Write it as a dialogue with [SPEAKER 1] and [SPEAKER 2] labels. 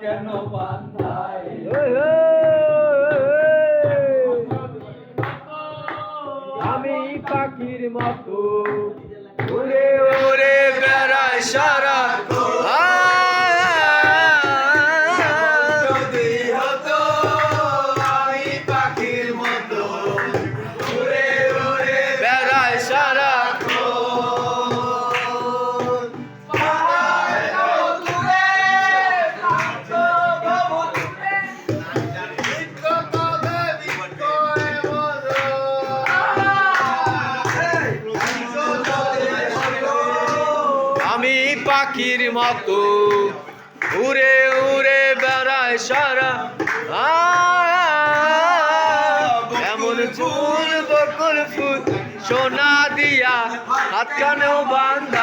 [SPEAKER 1] কেন বান্ধাই
[SPEAKER 2] আমি পাখির মতো উড়ে উড়ে বেড়াই সারা
[SPEAKER 1] যদি হতো আমি পাখির মতো উড়ে উড়ে
[SPEAKER 2] বেড়াই সারা আমি পাখির মতো উড়ে উড়ে বেড়াই সারা এমন ফুল বকুল ফুল সোনা দিয়া হাত কানেও বান্ধ